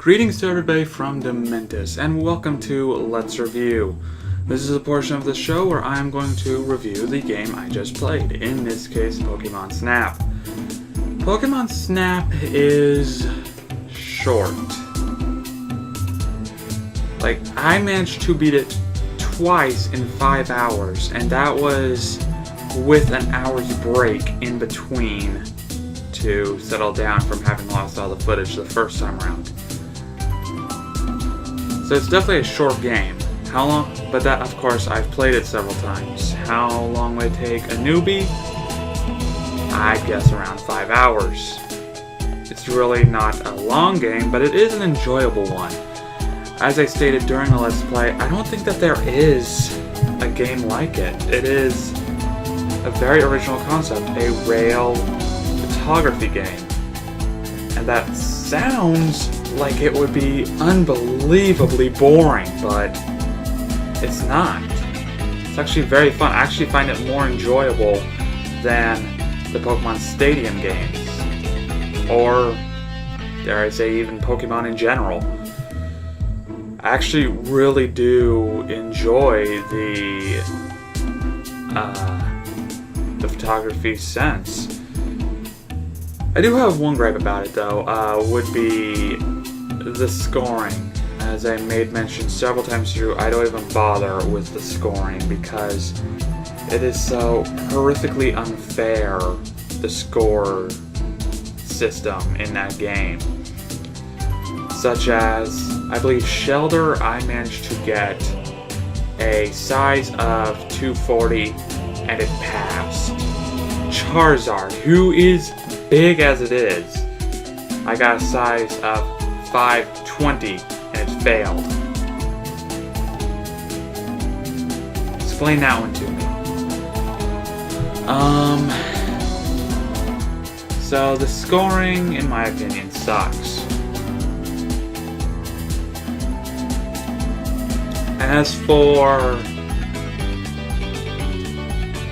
Greetings to everybody from Dementis, and welcome to Let's Review. This is a portion of the show where I'm going to review the game I just played, in this case, Pokemon Snap. Pokemon Snap is short. I managed to beat it twice in 5 hours, and that was with an hour's break in between to settle down from having lost all the footage the first time around. So it's definitely a short game. How long? But that, of course, I've played it several times. How long would it take a newbie? I'd guess around 5 hours. It's really not a long game, but it is an enjoyable one. As I stated during the Let's Play, I don't think that there is a game like it. It is a very original concept, a rail photography game. And that sounds like it would be unbelievably boring, but it's not. It's actually very fun. I actually find it more enjoyable than the Pokemon Stadium games. Or, dare I say, even Pokemon in general. I actually really do enjoy the photography sense. I do have one gripe about it, though, would be the scoring. As I made mention several times through, I don't even bother with the scoring because it is so horrifically unfair, the score system in that game. Such as, I believe Shelter, I managed to get a size of 240 and it passed. Charizard, who is big as it is, I got a size of 520 and it failed. Explain that one to me. So the scoring, in my opinion, sucks. As for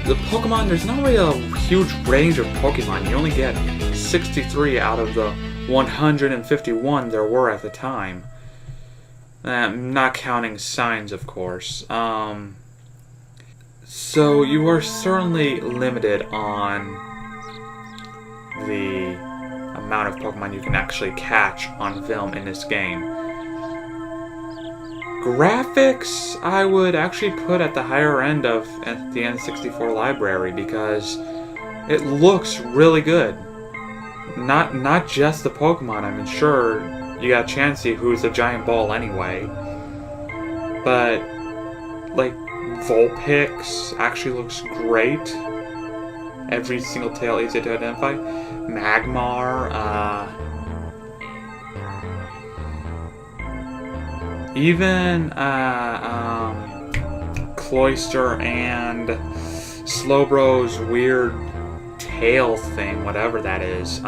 the Pokemon, there's not really a huge range of Pokemon. You only get 63 out of the 151 there were at the time. Not counting signs, of course. So you are certainly limited on the amount of Pokemon you can actually catch on film in this game. Graphics, I would actually put at the higher end of the N64 library because it looks really good. Not just the Pokemon. I mean, sure, you got Chansey, who's a giant ball anyway, but Vulpix actually looks great. Every single tail easy to identify. Magmar, even Cloyster and Slowbro's weird tail thing, whatever that is,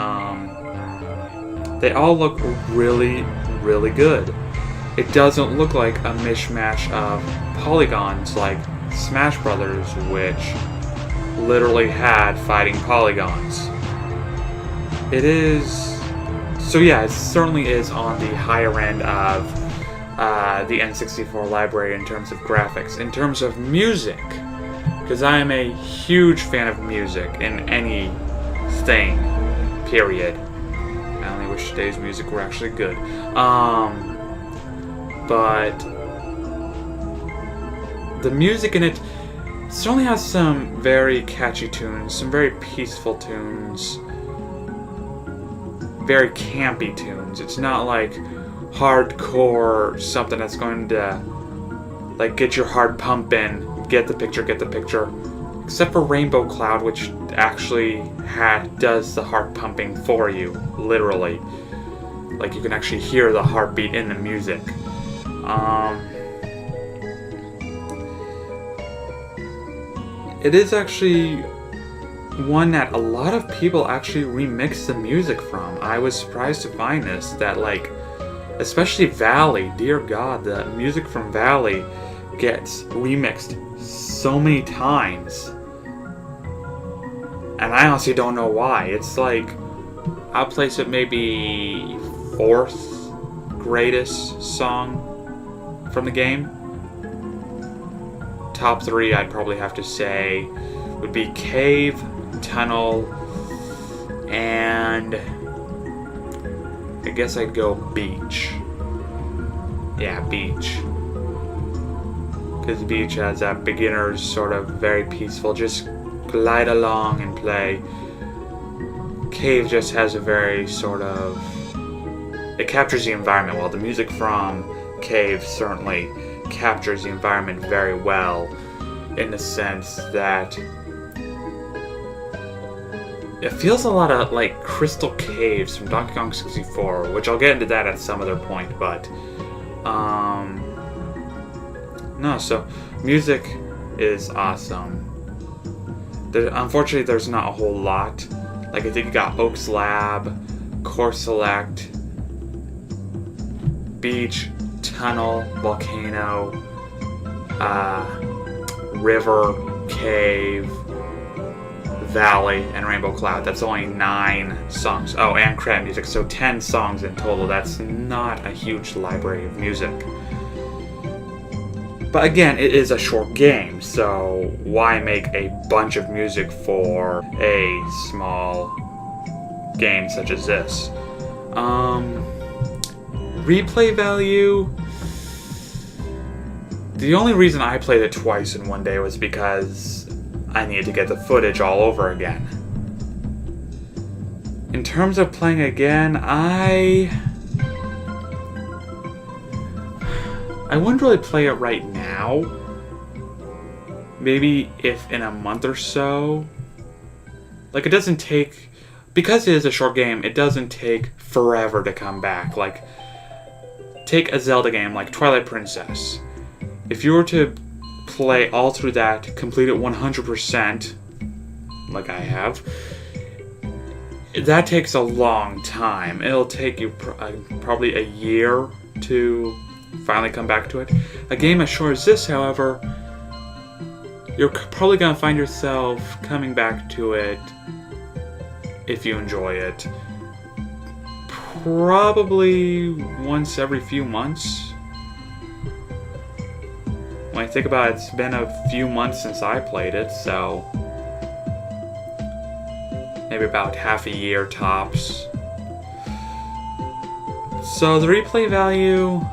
they all look really, really good. It doesn't look like a mishmash of polygons like Smash Brothers, which literally had fighting polygons. It is... So yeah, it certainly is on the higher end of the N64 library in terms of graphics. In terms of music, because I am a huge fan of music in anything, period. I only wish today's music were actually good. But the music in it certainly has some very catchy tunes, some very peaceful tunes, very campy tunes. It's not like hardcore something that's going to get your heart pumping, get the picture, except for Rainbow Cloud, which actually does the heart pumping for you, literally. You can actually hear the heartbeat in the music. It is actually one that a lot of people actually remix the music from. I was surprised to find this, that especially Valley, dear God, the music from Valley gets remixed so many times. And I honestly don't know why. It's I'll place it maybe 4th greatest song from the game. Top 3, I'd probably have to say, would be Cave, Tunnel, and I guess I'd go Beach. Yeah, Beach. Because Beach has that beginner's sort of very peaceful, just glide along and play. Cave just has a very sort of, it captures the environment well. The music from Cave certainly captures the environment very well, in the sense that it feels a lot of like Crystal Caves from Donkey Kong 64, which I'll get into that at some other point, but no, so music is awesome. Unfortunately, there's not a whole lot. Like, I think you got Oak's Lab, Core Select, Beach, Tunnel, Volcano, River, Cave, Valley, and Rainbow Cloud. That's only 9 songs. Oh, and credit music, so 10 songs in total. That's not a huge library of music. But again, it is a short game, so why make a bunch of music for a small game such as this? Replay value, the only reason I played it twice in one day was because I needed to get the footage all over again. In terms of playing again, I wouldn't really play it right now. Maybe if in a month or so. Like, it doesn't take, because it is a short game, it doesn't take forever to come back. Like, take a Zelda game like Twilight Princess. If you were to play all through that, complete it 100%, like I have, that takes a long time. It'll take you probably a year to finally come back to it. A game as short as this, however, you're probably going to find yourself coming back to it if you enjoy it. Probably once every few months. When I think about it, it's been a few months since I played it, so maybe about half a year tops. So the replay value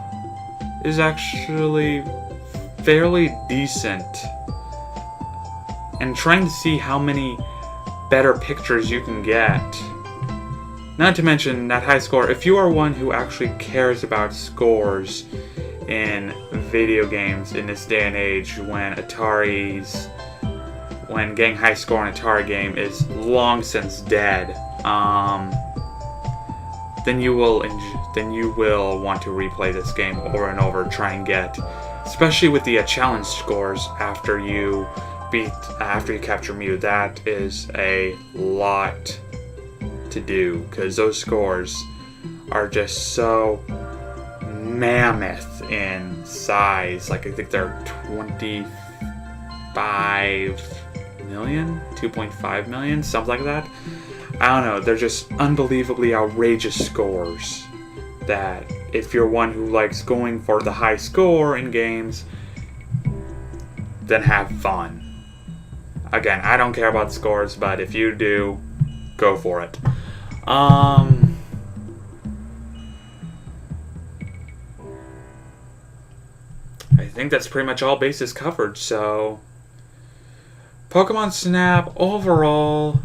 is actually fairly decent. And trying to see how many better pictures you can get. Not to mention that high score, if you are one who actually cares about scores in video games in this day and age, when getting high score on an Atari game is long since dead, then you will want to replay this game over and over, try and get, especially with the challenge scores after you capture Mew. That is a lot to do, because those scores are just so mammoth in size. Like, I think they're 25 million, 2.5 million, something like that. I don't know, they're just unbelievably outrageous scores that if you're one who likes going for the high score in games, then have fun. Again, I don't care about scores, but if you do, go for it. I think that's pretty much all bases covered, so Pokemon Snap, overall,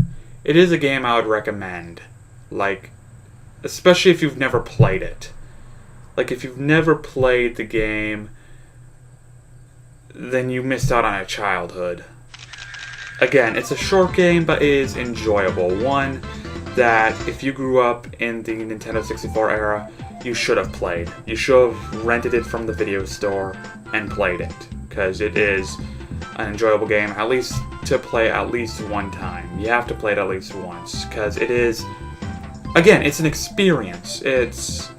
it is a game I would recommend. Like, especially if you've never played it. Like, if you've never played the game, then you missed out on a childhood. Again, it's a short game, but it is enjoyable. One that, if you grew up in the Nintendo 64 era, you should have played. You should have rented it from the video store and played it, because it is an enjoyable game, at least to play at least one time. You have to play it at least once, because it is, again, it's an experience. It's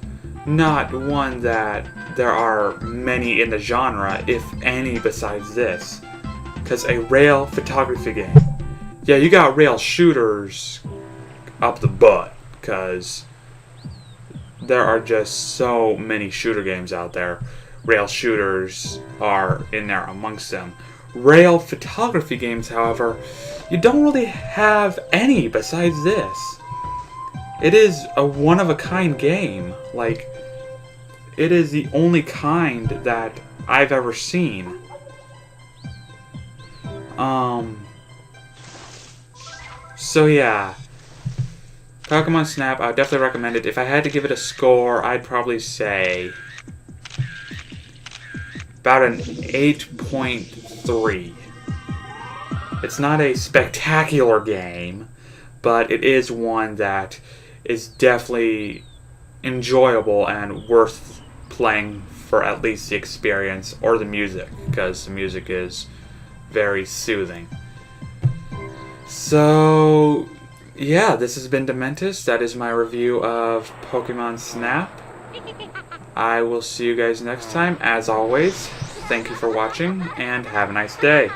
not one that there are many in the genre, if any, besides this. Because a rail photography game, yeah, you got rail shooters up the butt, because there are just so many shooter games out there. Rail shooters are in there amongst them. Rail photography games, however, you don't really have any besides this. It is a one-of-a-kind game. Like, it is the only kind that I've ever seen. So yeah, Pokemon Snap, I would definitely recommend it. If I had to give it a score, I'd probably say about an 8.3. It's not a spectacular game, but it is one that is definitely enjoyable and worth playing for at least the experience or the music, because the music is very soothing. So, yeah, this has been Dementus. That is my review of Pokemon Snap. I will see you guys next time. As always, thank you for watching, and have a nice day.